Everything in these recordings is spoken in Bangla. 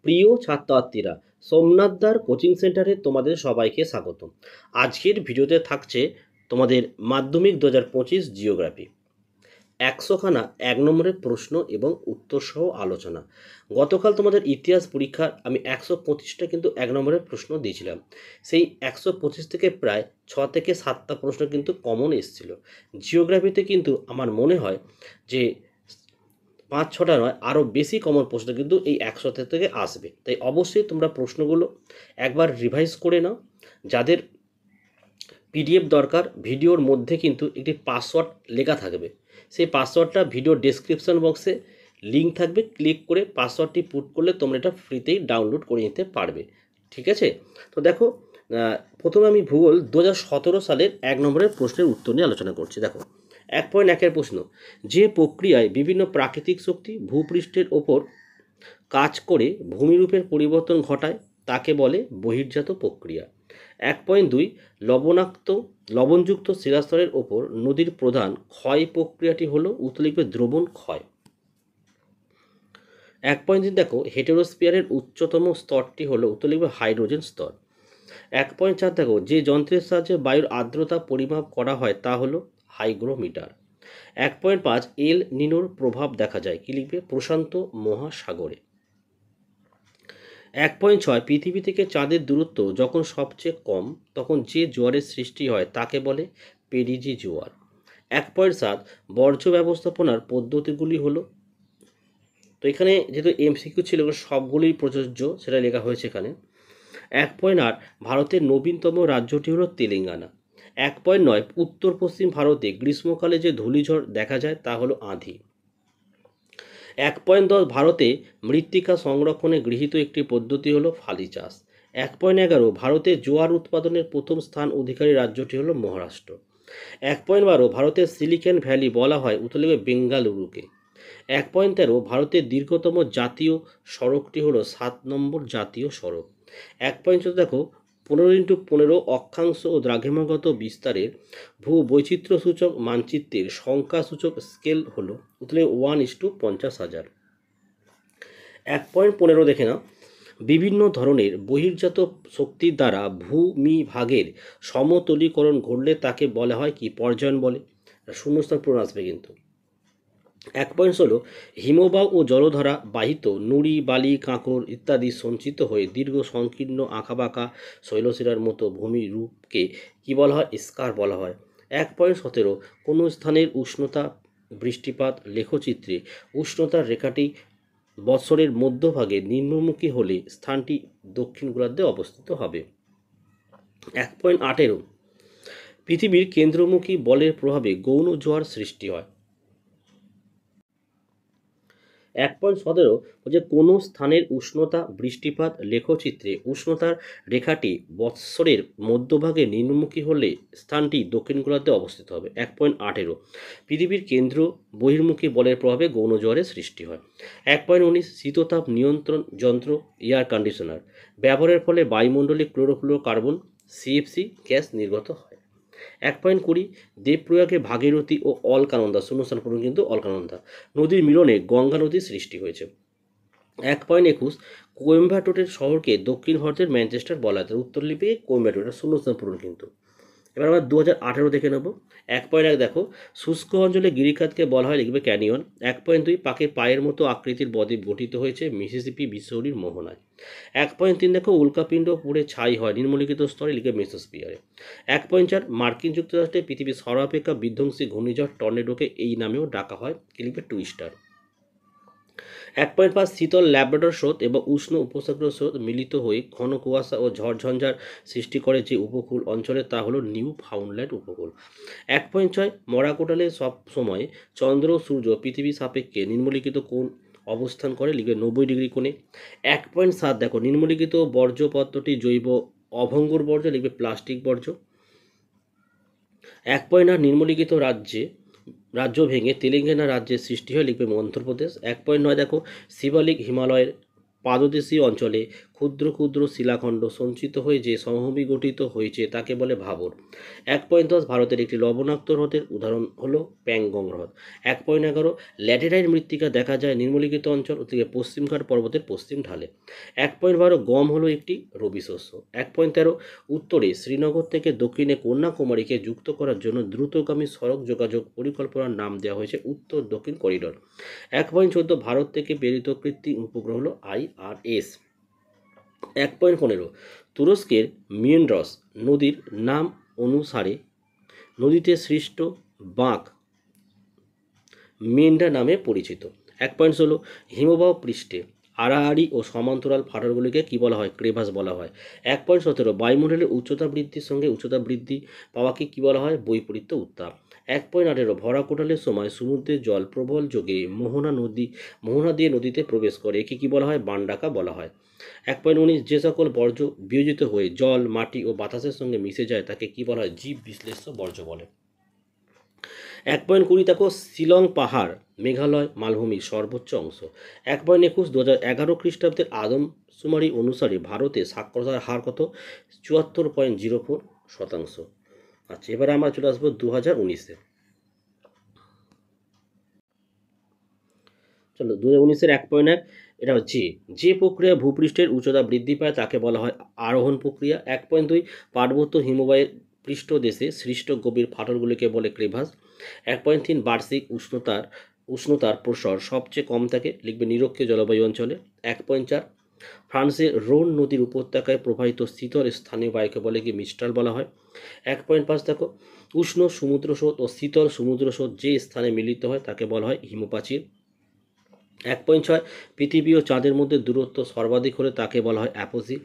প্রিয় ছাত্রছাত্রীরা, সোমনাথদার কোচিং সেন্টারে তোমাদের সবাইকে স্বাগত। আজকের ভিডিওতে থাকছে তোমাদের মাধ্যমিক 2025 জিওগ্রাফি 100খানা 1 নম্বরের প্রশ্ন এবং উত্তর সহ আলোচনা। গতকাল তোমাদের ইতিহাস পরীক্ষার আমি 125টা কিন্তু 1 নম্বরের প্রশ্ন দিয়েছিলাম। সেই 125 থেকে প্রায় 6 থেকে 7টা প্রশ্ন কিন্তু কমন এসেছিল। জিওগ্রাফিতে কিন্তু আমার মনে হয় যে 5-6টা নয়, আরও বেশি কমন প্রশ্ন কিন্তু এই 100 থেকে আসবে। তাই অবশ্যই তোমরা প্রশ্নগুলো একবার রিভাইজ করে নাও। যাদের পিডিএফ দরকার, ভিডিওর মধ্যে কিন্তু একটি পাসওয়ার্ড লেখা থাকবে। সেই পাসওয়ার্ডটা ভিডিও ডেসক্রিপশন বক্সে লিঙ্ক থাকবে, ক্লিক করে পাসওয়ার্ডটি পুট করলে তোমরা এটা ফ্রিতেই ডাউনলোড করে নিতে পারবে। ঠিক আছে? তো দেখো, প্রথমে আমি ভূগোল 2017 সালের 1 নম্বরের প্রশ্নের উত্তর নিয়ে আলোচনা করছি। দেখো 1.1-এর প্রশ্ন, যে প্রক্রিয়ায় বিভিন্ন প্রাকৃতিক শক্তি ভূপৃষ্ঠের ওপর কাজ করে ভূমিরূপের পরিবর্তন ঘটায় তাকে বলে বহির্জাত প্রক্রিয়া। 1.2, লবণযুক্ত শিলাস্তরের ওপর নদীর প্রধান ক্ষয় প্রক্রিয়াটি হলো উত্তর লিখবে দ্রবণ ক্ষয়। 1.3 দেখো, হেটেরোস্ফিয়ারের উচ্চতম স্তরটি হলো উত্তর লিখবে হাইড্রোজেন স্তর। 1.4 দেখো, যে যন্ত্রের সাহায্যে বায়ুর আর্দ্রতা পরিমাপ করা হয় তা হলো হাইগ্রোমিটার। 1.5, এল নিনোর প্রভাব দেখা যায়, কি লিখবে প্রশান্ত মহাসাগরে। 1.6, পৃথিবী থেকে চাঁদের দূরত্ব যখন সবচেয়ে কম তখন যে জোয়ারের সৃষ্টি হয় তাকে বলে পেরিজি জোয়ার। 1.7, বর্জ্য ব্যবস্থাপনার পদ্ধতিগুলি হলো, তো এখানে যেহেতু এমসিকিউ ছিল সবগুলোই প্রযোজ্য সেটা লেখা হয়েছে এখানে। 1.8, ভারতের নবীনতম রাজ্যটি হলো তেলেঙ্গানা। 1.9, উত্তর পশ্চিম ভারতে গ্রীষ্মকালে যে ধূলিঝড় দেখা যায় তা হলো আঁধি। 1.10, ভারতে মৃত্তিকা সংরক্ষণে গৃহীত একটি পদ্ধতি হলো ফালি চাষ। 1.11, ভারতে জোয়ার উৎপাদনের প্রথম স্থান অধিকারী রাজ্যটি হলো মহারাষ্ট্র। 1.12, ভারতের সিলিকন ভ্যালি বলা হয় উত্তর লিখবে বেঙ্গালুরুকে। 1.13, ভারতের দীর্ঘতম জাতীয় সড়কটি হলো 7 নম্বর জাতীয় সড়ক। 1.14 দেখো, 15x15 অক্ষাংশ ও দ্রাঘিমাগত বিস্তারের ভূ বৈচিত্র্য সূচক মানচিত্রের সংখ্যাসূচক স্কেল হলো উত্তরে 1:50,000। 1.15 দেখে নাও, বিভিন্ন ধরনের বহির্জাত শক্তির দ্বারা ভূমিভাগের সমতলীকরণ ঘটলে তাকে বলা হয় কি পর্যায়ন বলে। শূন্যস্থান পূরণ আসবে কিন্তু। 1.16, হিমবাহ ও জলধারা বাহিত নুড়ি বালি কাঁকড় ইত্যাদি সঞ্চিত হয়ে দীর্ঘ সংকীর্ণ আঁকাবাঁকা শৈলশিলার মতো ভূমিরূপকে কি বলা হয় স্কার বলা হয়। 1.17, কোনো স্থানের উষ্ণতা বৃষ্টিপাত লেখচিত্রে উষ্ণতার রেখাটি বৎসরের মধ্যভাগে নিম্নমুখী হলে স্থানটি দক্ষিণ গোলার্ধে অবস্থিত হবে। 1.18, পৃথিবীর কেন্দ্রমুখী বলের প্রভাবে গৌণ জোয়ার সৃষ্টি হয়। 1.17, যে কোনো স্থানের উষ্ণতা বৃষ্টিপাত লেখচিত্রে উষ্ণতার রেখাটি বৎসরের মধ্যভাগে নিম্নমুখী হলে স্থানটি দক্ষিণ গোলার্ধে অবস্থিত হবে। 1.18, পৃথিবীর কেন্দ্র বহির্মুখী বলের প্রভাবে গৌণ জোয়ারের সৃষ্টি হয়। 1.19, শীততাপ নিয়ন্ত্রণ যন্ত্র এয়ার কন্ডিশনার ব্যবহারের ফলে বায়ুমণ্ডলে ক্লোরোফ্লোরোকার্বন সিএফসি গ্যাস নির্গত হয়। 1.20, দেবপ্রয়াগে ভাগীরথী ও অলকানন্দা শূন্যস্থান পূরণ কিন্তু অলকানন্দা নদীর মিলনে গঙ্গা নদীর সৃষ্টি হয়েছে। 1.21, কোয়েম্বাটোরের শহরকে দক্ষিণ ভারতের ম্যানচেস্টার বলা হয়, উত্তর লিপি কোয়েম্বাটোর, শূন্যস্থান পূরণ কিন্তু। এবার আমরা 2018 দেখে নেব। 1.1 দেখো, শুষ্ক অঞ্চলে গিরিখাতকে বলা হয় লিখবে ক্যানিয়ন। 1.2, পাখির পায়ের মতো আকৃতির বদ্বীপ গঠিত হয়েছে মিসিসিপি মিসৌরির মোহনায়। 1.3 দেখো, উল্কাপিণ্ড পুড়ে ছাই হয় নিম্নলিখিত স্তরে লিখবে মেসোস্ফিয়ারে। 1.4, মার্কিন যুক্তরাষ্ট্রে পৃথিবীর সর্বাপেক্ষা বিধ্বংসী ঘূর্ণিঝড় টর্নেডোকে এই নামেও ডাকা হয়, কি লিখবে টুইস্টার। 1.5, শীতল ল্যাব্রাডর স্রোত এবং উষ্ণ উপসাগরীয় স্রোত মিলিত হয়ে ঘন কুয়াশা ও ঝড়ঝঞ্ঝার সৃষ্টি করে যে উপকূল অঞ্চলে তা হলো নিউ ফাউন্ডল্যান্ড উপকূল। 1.6, মরাকোটালে সব সময় চন্দ্র ও সূর্য পৃথিবীর সাপেক্ষে নিম্নলিখিত কোণ অবস্থান করে লিখবে 90 ডিগ্রি কোণে। 1.7 দেখো, নিম্নলিখিত বর্জ্য পদার্থটি জৈব অভঙ্গুর বর্জ্য লিখবে প্লাস্টিক বর্জ্য। 1.8, নিম্নলিখিত রাজ্য ভেঙে তেলেঙ্গানা রাজ্যের সৃষ্টি হয় লিখবে অন্ধ্রপ্রদেশ। 1.9 দেখো, শিবালিক হিমালয়ের পাদদেশীয় অঞ্চলে ক্ষুদ্র ক্ষুদ্র শিলাখণ্ড সঞ্চিত হয়ে যে সমভূমি গঠিত হয়েছে তাকে বলে ভাবর। 1.10 ভারতের একটি লবণাক্ত হ্রদের উদাহরণ হলো প্যাংগং হ্রদ। 1.11 ল্যাটেরাইট মৃত্তিকা দেখা যায় নিম্নলিখিত অঞ্চল থেকে পশ্চিমঘাট পর্বতের পশ্চিম ঢালে। 1.12 গম হলো একটি রবি শস্য। 1.13 উত্তরে শ্রীনগর থেকে দক্ষিণে কন্যাকুমারীকে যুক্ত করার জন্য দ্রুতগামী সড়ক যোগাযোগ পরিকল্পনার নাম দেওয়া হয়েছে উত্তর দক্ষিণ করিডোর। 1.14 ভারত থেকে প্রেরিত কৃত্রিম উপগ্রহ হলো IRS। 1.15 তুরস্কের মিয়েন্ড্রস নদীর নাম অনুসারে নদীতে সৃষ্ট বাঁক মেন্ডা নামে পরিচিত। 1.16 হিমবাহ পৃষ্ঠে আড়াআড়ি ও সমান্তরাল ফাটলগুলিকে কি বলা হয়? ক্রেভাস বলা হয়। 1.17 বায়ুমণ্ডলের উচ্চতা বৃদ্ধির সঙ্গে উচ্চতা বৃদ্ধি পাওয়াকে কি বলা হয়? বৈপরীত্য উত্তাপ। 1.18 ভরা কোটালের সময় সমুদ্রের জল প্রবল যোগে মোহনা দিয়ে নদীতে প্রবেশ করে, একে কি বলা হয়? বানডাকা বলা হয়। 1.19 যে সকল বর্জ্য বিয়োজিত হয়ে জল, মাটি ও বাতাসের সঙ্গে মিশে যায় তাকে কি বলা হয়? জীব বিশ্লেষ্য বর্জ্য বলে। 1.20 দেখো শিলং পাহাড় মেঘালয় মালভূমির সর্বোচ্চ অংশ। 1.21 2011 খ্রিস্টাব্দের আদমশুমারি অনুসারে ভারতে সাক্ষরতার হার কত? 74.04%। আচ্ছা, এবারে আমরা চলে আসবো 2019-এ। চলো 2019-এর 1.1 এটা হচ্ছে যে প্রক্রিয়া ভূপৃষ্ঠের উচ্চতা বৃদ্ধি পায় তাকে বলা হয় আরোহণ প্রক্রিয়া। 1.2 পার্বত্য হিমবাহের পৃষ্ঠদেশে সৃষ্ট গভীর ফাটলগুলিকে বলে ক্রেভাস। 1.3 বার্ষিক উষ্ণতার প্রসার সবচেয়ে কম থাকে, লিখবে নিরক্ষীয় জলবায়ু অঞ্চলে। 1.4 ফ্রান্সের রোন নদীর উপত্যকায় প্রবাহিত শীতল স্থানীয় বায়ুকে বলে কি মিস্ট্রাল বলা হয়। 1.5 দেখো উষ্ণ সমুদ্র স্রোত ও শীতল সমুদ্র স্রোত যে স্থানে মিলিত হয় তাকে বলা হয় হিমপ্রাচীর। 1.6 পৃথিবী ও চাঁদের মধ্যে দূরত্ব সর্বাধিক হলে তাকে বলা হয় অ্যাপোজি।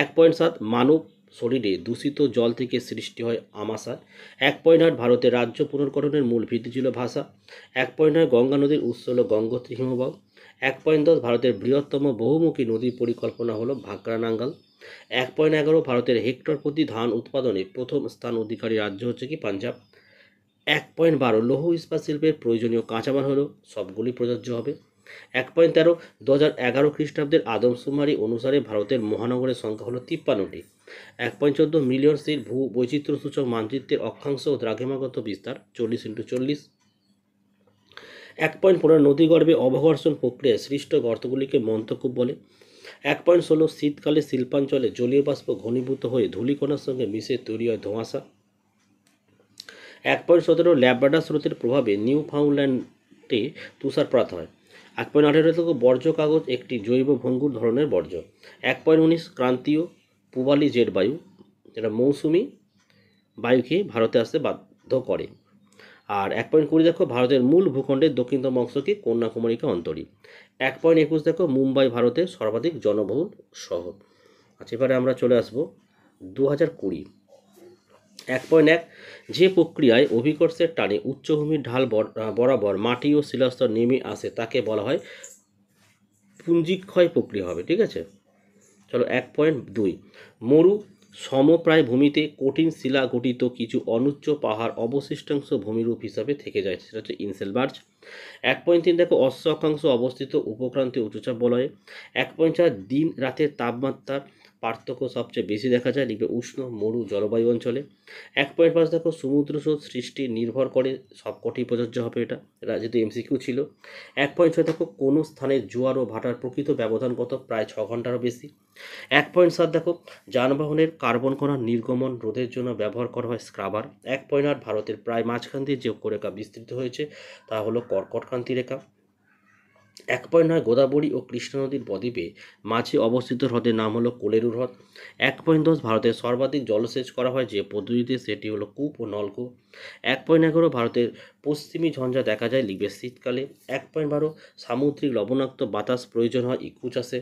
1.7 মানব শরীরে দূষিত জল থেকে সৃষ্টি হয় আমাশয়। 1.8 ভারতের রাজ্য পুনর্গঠনের মূল ভিত্তি ছিল ভাষা। 1.9 গঙ্গা নদীর উৎস হল গঙ্গোত্রী হিমবাহ। 1.10 ভারতের বৃহত্তম বহুমুখী নদী পরিকল্পনা হলো ভাকরা নাঙ্গাল। 1.11 ভারতের হেক্টর প্রতি ধান উৎপাদনে প্রথম স্থান অধিকারী রাজ্য হচ্ছে কি পাঞ্জাব। 1.12 লৌহ ইস্পাত শিল্পের প্রয়োজনীয় কাঁচামাল হলো সবগুলি প্রযোজ্য হবে। 1.13 2011 খ্রিস্টাব্দের আদমশুমারি অনুসারে ভারতের মহানগরের সংখ্যা হলো 53টি। 1.14 মিলিয়ন সিট ভূ বৈচিত্র্যসূচক মানচিত্রের অক্ষাংশ ও দ্রাঘিমাগত বিস্তার 40x40। 1.15 নদীগর্ভে অবঘর্ষণ প্রক্রিয়ায় সৃষ্ট গর্তগুলিকে মন্থকূপ বলে। 1.16 শীতকালে শিল্পাঞ্চলে জলীয় বাষ্প ঘনীভূত হয়ে ধূলিকণার সঙ্গে মিশে তৈরি হয় ধোঁয়াশা। 1.17 ল্যাব্রাডর স্রোতের প্রভাবে নিউ ফাউন্ডল্যান্ডে তুষারপাত হয়। 1.18 বর্জ্য কাগজ একটি জৈব ভঙ্গুর ধরনের বর্জ্য। 1.19 ক্রান্তীয় পূবালি জেট বায়ু, যেটা মৌসুমি বায়ুকে ভারতে আসতে বাধ্য করে। আর 1.20 দেখো ভারতের মূল ভূখণ্ডের দক্ষিণতম অংশকে কন্যাকুমারীকে অন্তরী। 1.21 দেখো মুম্বাই ভারতের সর্বাধিক জনবহুল শহর। আচ্ছা, এবারে আমরা চলে আসবো 2020। 1.1 যে প্রক্রিয়ায় অভিকর্ষের টানে উচ্চভূমির ঢাল বরাবর মাটি ও শিলাস্তর নেমে আসে তাকে বলা হয় পুঞ্জিক্ষয় প্রক্রিয়া হবে। ঠিক আছে, চলো 1.2 মরু সমপ্রায় ভূমিতে কঠিন শিলা গঠিত কিছু অনুচ্চ পাহাড় অবশিষ্টাংশ ভূমিরূপ হিসাবে থেকে যায়, সেটা হচ্ছে ইনসেলবার্জ। 1.3 দেখো অশ্ব অক্ষাংশ অবস্থিত উপক্রান্তীয় উচ্চচাপ বলয়ে। 1.4 দিন রাতের তাপমাত্রার পার্থক্য সবচেয়ে বেশি দেখা যায়, লিখবে উষ্ণ মরু জলবায়ু অঞ্চলে। 1.5 দেখো সমুদ্র স্রোত সৃষ্টি নির্ভর করে সবকটি প্রযোজ্য হবে, এটা যেহেতু MCQ ছিল। 1.6 দেখো কোনো স্থানে জোয়ার ও ভাটার প্রকৃত ব্যবধান কত? প্রায় 6 ঘন্টারও বেশি। 1.7 দেখো যানবাহনের কার্বন কণা নির্গমন রোধের জন্য ব্যবহার করা হয় স্ক্রাবার। 1.8 ভারতের প্রায় মাঝখান দিয়ে যে অক্ষরেখা বিস্তৃত হয়েছে তা হলো কর্কটক্রান্তি রেখা। 1.9 গোদাবরী ও কৃষ্ণা নদীর বদ্বীপে মাঝে অবস্থিত হ্রদের নাম হলো কোলেরু হ্রদ। 1.10 ভারতের সর্বাধিক জলসেচ করা হয় যে পদ্ধতিতে, সেটি হলো কূপ ও নলকূপ। 1.11 ভারতের পশ্চিমী ঝঞ্ঝা দেখা যায়, লিখবে শীতকালে। 1.12 সামুদ্রিক লবণাক্ত বাতাস প্রয়োজন হয় ইকু চাষে।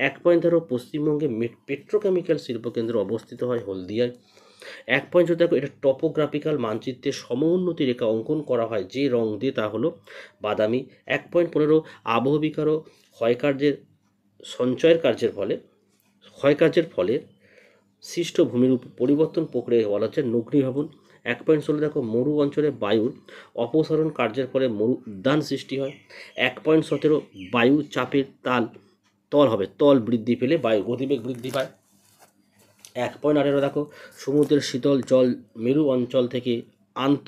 1.13 পশ্চিমবঙ্গে পেট্রোকেমিক্যাল শিল্পকেন্দ্র অবস্থিত হয় হলদিয়ায়। 1.14 দেখো এটা টপোগ্রাফিক্যাল মানচিত্রে সমোন্নতি রেখা অঙ্কন করা হয় যে রং দিয়ে তা হলো বাদামি। 1.15 আবহবিকার ও ক্ষয়কার্যের ক্ষয়কার্যের ফলে সৃষ্ট ভূমির পরিবর্তন প্রক্রিয়া বলা হচ্ছে নগ্নীভবন। 1.16 দেখো মরু অঞ্চলে বায়ুর অপসারণ কার্যের ফলে মরু উদ্যান সৃষ্টি হয়। 1.17 বায়ু চাপের তাল তল হবে, তল বৃদ্ধি পেলে বায়ুর গতিবেগ বৃদ্ধি পায়। 1.18 দেখো সমুদ্রের শীতল জল মেরু অঞ্চল থেকে আন্ত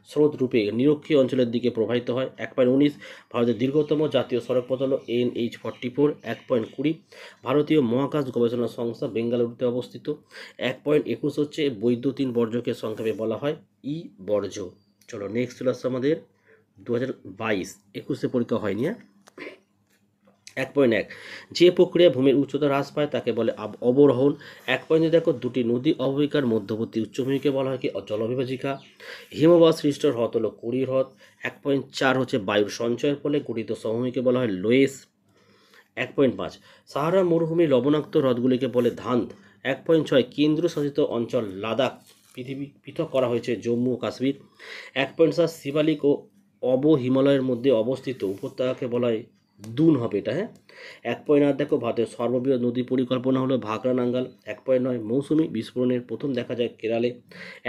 স্রোত রূপে নিরক্ষীয় অঞ্চলের দিকে প্রবাহিত হয়। 1.19 ভারতের দীর্ঘতম জাতীয় সড়কপথ হল NH44। 1.20 ভারতীয় মহাকাশ গবেষণা সংস্থা বেঙ্গালুরুতে অবস্থিত। 1.21 হচ্ছে বৈদ্যুতিন বর্জ্যকে সংক্ষেপে বলা হয় ই বর্জ্য। চলো নেক্সট চলে আসছে আমাদের 2022-21 পরীক্ষা হয়নি। 1.1 যে প্রক্রিয়া ভূমির উচ্চতা হ্রাস পায় তাকে বলে অবরোহণ। 1.2 দেখো দুটি নদী অববাহিকার মধ্যবর্তী উচ্চভূমিকে বলা হয় কি জলবিভাজিকা। হিমবাহ সৃষ্ট হ্রদ হলো কুড়ি হ্রদ। 1.4 হচ্ছে বায়ুর সঞ্চয়ের ফলে গঠিত সমভূমিকে বলা হয় লোয়েস। 1.5 সাহারা মরুভূমির লবণাক্ত হ্রদগুলিকে বলে ধান্দ। 1.6 কেন্দ্রশাসিত অঞ্চল লাদাখ পৃথিবী পৃথক করা হয়েছে জম্মু ও কাশ্মীর। 1.7 শিবালিক ও অব হিমালয়ের মধ্যে অবস্থিত উপত্যকাকে বলা হয় দুন হবে এটা। 1.8 দেখো ভারতের সর্ববৃহৎ নদী পরিকল্পনা হলো ভাকরা নাঙ্গাল। 1.9 মৌসুমি বিস্ফোরণের প্রথম দেখা যায় কেরালে।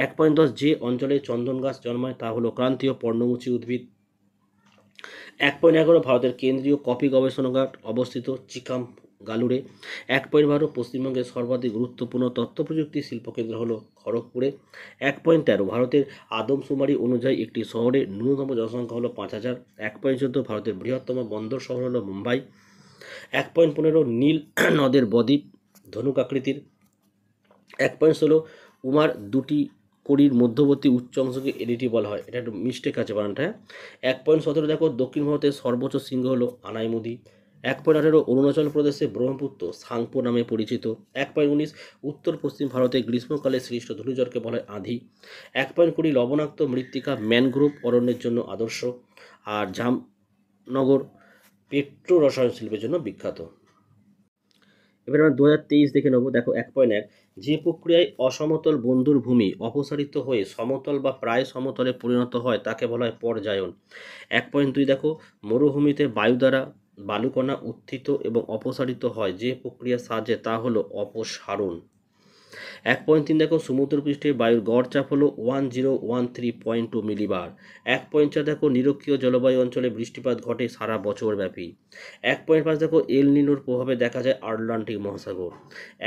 1.10 যে অঞ্চলে চন্দন গাছ জন্মায় তা হলো ক্রান্তীয় পর্ণমোচী উদ্ভিদ। 1.11 ভারতের কেন্দ্রীয় কফি গবেষণাগার অবস্থিত চিকাম গালুরে। 1.12 পশ্চিমবঙ্গের সর্বাধিক গুরুত্বপূর্ণ তথ্য প্রযুক্তি শিল্পকেন্দ্র হলো খড়গপুরে। 1.13 ভারতের আদমশুমারি অনুযায়ী একটি শহরের ন্যূনতম জনসংখ্যা হলো 5,000। 1.14 ভারতের বৃহত্তম বন্দর শহর হলো মুম্বাই। 1.15 নীল নদের বদ্বীপ ধনুক আকৃতির। 1.16 উমার দুটি কড়ির মধ্যবর্তী উচ্চ অংশকে এডিটি বলা হয়, এটা একটু মিস্টেক আছে বানানটা। 1.17 দেখো দক্ষিণ ভারতের সর্বোচ্চ শৃঙ্গ হলো আনাইমুদি। 1.18 অরুণাচল প্রদেশে ব্রহ্মপুত্র সাংপো নামে পরিচিত। 1.19 উত্তর পশ্চিম ভারতে গ্রীষ্মকালে সৃষ্ট ধূলিঝড়কে বলা হয় আঁধি। 1.20 লবণাক্ত মৃত্তিকা ম্যানগ্রোভ অরণ্যের জন্য আদর্শ। আর জামনগর পেট্রো রসায়ন শিল্পের জন্য বিখ্যাত। এবার আমরা 2023 দেখে নেব। দেখো 1.1 যে প্রক্রিয়ায় অসমতল বন্ধুর ভূমি অপসারিত হয়ে সমতল বা প্রায় সমতলে পরিণত হয় তাকে বলা হয় পর্যায়ন। 1.2 দেখো মরুভূমিতে বায়ু দ্বারা বালুকণা উত্থিত এবং অপসারিত হয় যে প্রক্রিয়ার সাহায্যে তা হলো অপসারণ। 1.3 দেখো সমুদ্রপৃষ্ঠে বায়ুর গড় চাপ হলো 1013.2 মিলিবার। 1.4 দেখো নিরক্ষীয় জলবায়ু অঞ্চলে বৃষ্টিপাত ঘটে সারা বছর ব্যাপী। 1.5 দেখো এল নিনোর প্রভাবে দেখা যায় আটলান্টিক মহাসাগর।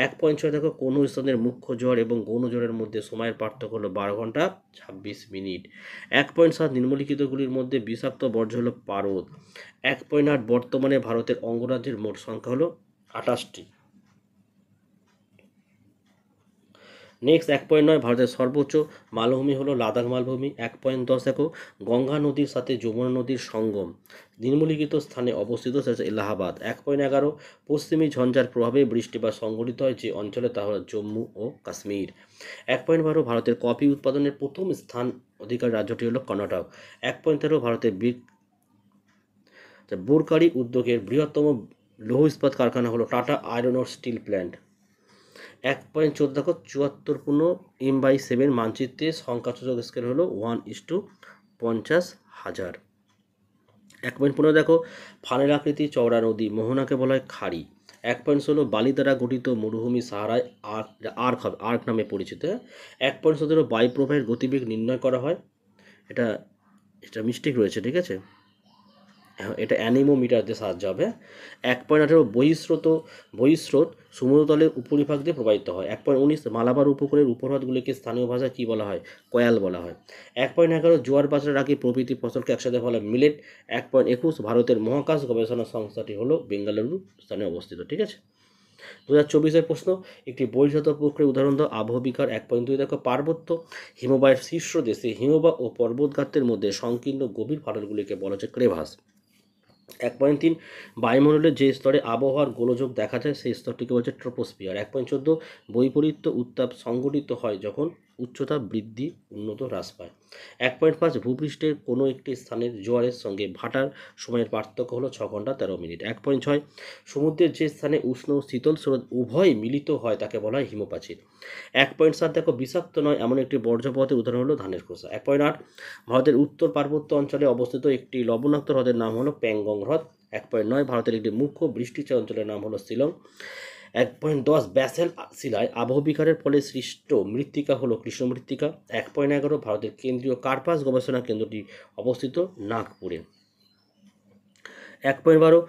1.6 দেখো কোনো স্থানের মুখ্য ঝড় এবং গৌণ ঝড়ের মধ্যে সময়ের পার্থক্য হলো 12 ঘন্টা 26 মিনিট। 1.7 নিম্নলিখিতগুলির মধ্যে বিষাক্ত বর্জ্য হলো পারদ। 1.8 বর্তমানে ভারতের অঙ্গরাজ্যের মোট সংখ্যা হলো 28টি। নেক্সট 1.9 ভারতের সর্বোচ্চ মালভূমি হলো লাদাখ মালভূমি। 1.10 দেখো গঙ্গা নদীর সাথে যমুনা নদীর সঙ্গম নিম্নলিখিত স্থানে অবস্থিত সেটা এলাহাবাদ। 1.11 পশ্চিমী ঝঞ্ঝার প্রভাবে বৃষ্টিপাত সংঘটিত হয় যে অঞ্চলে তা হলো জম্মু ও কাশ্মীর। 1.12 ভারতের কফি উৎপাদনের প্রথম স্থান অধিকার রাজ্যটি হলো কর্ণাটক। 1.13 ভারতের বোরকারি উদ্যোগের বৃহত্তম লৌহ ইস্পাত কারখানা হলো টাটা আয়রন ও স্টিল প্ল্যান্ট। 1.14 দেখো 74 M/7 মানচিত্রে সংখ্যাসূচক স্কেল হলো 1:50,000। 1.15 দেখো ফানেল আকৃতি চওড়া নদী মোহনাকে বলা হয় খাড়ি। 1.16 বালি দ্বারা গঠিত মরুভূমি সাহারায় আর্ক নামে পরিচিত। 1.17 বায়ু প্রবাহের গতিবেগ নির্ণয় করা হয়, এটা এটা মিস্টেক রয়েছে, ঠিক আছে, এটা অ্যানিমোমিটার দিয়ে সাহায্য হবে। 1.18 বহিঃস্রোত সমুদ্রতলের উপরিভাগ দিয়ে প্রবাহিত হয়। 1.19 মালাবার উপকূলের উপহ্রদগুলিকে স্থানীয় ভাষায় কী বলা হয়? কয়াল বলা হয়। 1.11 জোয়ার বাছার আগে প্রভৃতি ফসলকে একসাথে বলা হয় মিলেট। 1.21 ভারতের মহাকাশ গবেষণা সংস্থাটি হলো বেঙ্গালুরু স্থানে অবস্থিত, ঠিক আছে। 2024 প্রশ্ন, একটি বহির্জাত প্রক্রিয়ার উদাহরণ দাও আবহবিকার। 1.2 দেখো পার্বত্য হিমবাহের শীর্ষ দেশে হিমবাহ ও পর্বতগাত্রের মধ্যে সংকীর্ণ গভীর ফাটলগুলিকে বলা হচ্ছে ক্রেভাস। 1.3 বায়ুমণ্ডলের যে স্তরে আবহাওয়ার গোলযোগ দেখা যায় সেই স্তরটিকে বলছে ট্রপোস্ফিয়ার। 1.14 বৈপরীত্য উত্তাপ সংঘটিত হয় যখন উচ্চতা বৃদ্ধি উন্নত হ্রাস পায়। 1.5 ভূপৃষ্ঠের কোনো একটি স্থানের জোয়ারের সঙ্গে ভাটার সময়ের পার্থক্য হলো 6 ঘন্টা 13 মিনিট। 1.6 সমুদ্রের যে স্থানে উষ্ণ ও শীতল স্রোত উভয় মিলিত হয় তাকে বলা হয় হিমপ্রাচীর। 1.7 দেখো বিষাক্ত নয় এমন একটি বর্জ্য পদার্থের উদাহরণ হলো ধানের খোসা। 1.8 ভারতের উত্তর পার্বত্য অঞ্চলে অবস্থিত একটি লবণাক্ত হ্রদের নাম হলো প্যাংগং হ্রদ। 1.9 ভারতের একটি মুখ্য বৃষ্টিচায় অঞ্চলের নাম হলো শিলং। 1.10 ব্যাসেল শিলায় আবহবিকারের ফলে সৃষ্ট মৃত্তিকা হলো কৃষ্ণ মৃত্তিকা। 1.11 ভারতের কেন্দ্রীয় কার্পাস গবেষণা কেন্দ্রটি অবস্থিত নাগপুরে। 1.12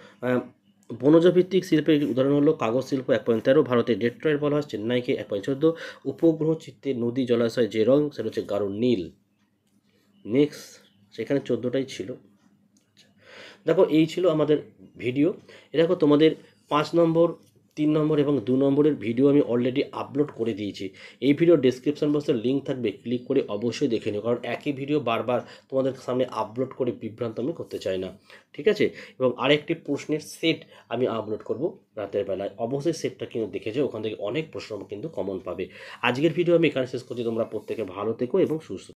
বনজ ভিত্তিক শিল্পের উদাহরণ হলো কাগজ শিল্প 1.13, ভারতের ডেট্রয়েট বলা হয়, চেন্নাইকে 1.14, উপগ্রহ চিত্রে নদী জলাশয় যে রং সেটা হচ্ছে গাঢ় নীল। নেক্সট, সেখানে 14টাই ছিল। দেখো এই ছিল আমাদের ভিডিও। দেখো তোমাদের 5 নম্বর, 3 নম্বর এবং 2 নম্বরের ভিডিও আমি অলরেডি আপলোড করে দিয়েছি। এই ভিডিও ডেসক্রিপশন বক্সে লিঙ্ক থাকবে, ক্লিক করে অবশ্যই দেখে নিও, কারণ একই ভিডিও বারবার তোমাদের সামনে আপলোড করে বিভ্রান্ত আমি করতে চাই না, ঠিক আছে। এবং আরেকটি প্রশ্নের সেট আমি আপলোড করব রাতের বেলায়, অবশ্যই সেটটা কিন্তু দেখে যাও, ওখান থেকে অনেক প্রশ্ন কিন্তু কমন পাবে। আজকের ভিডিও আমি এখানে শেষ করছি, তোমরা প্রত্যেকে ভালো থেকো এবং সুস্থ।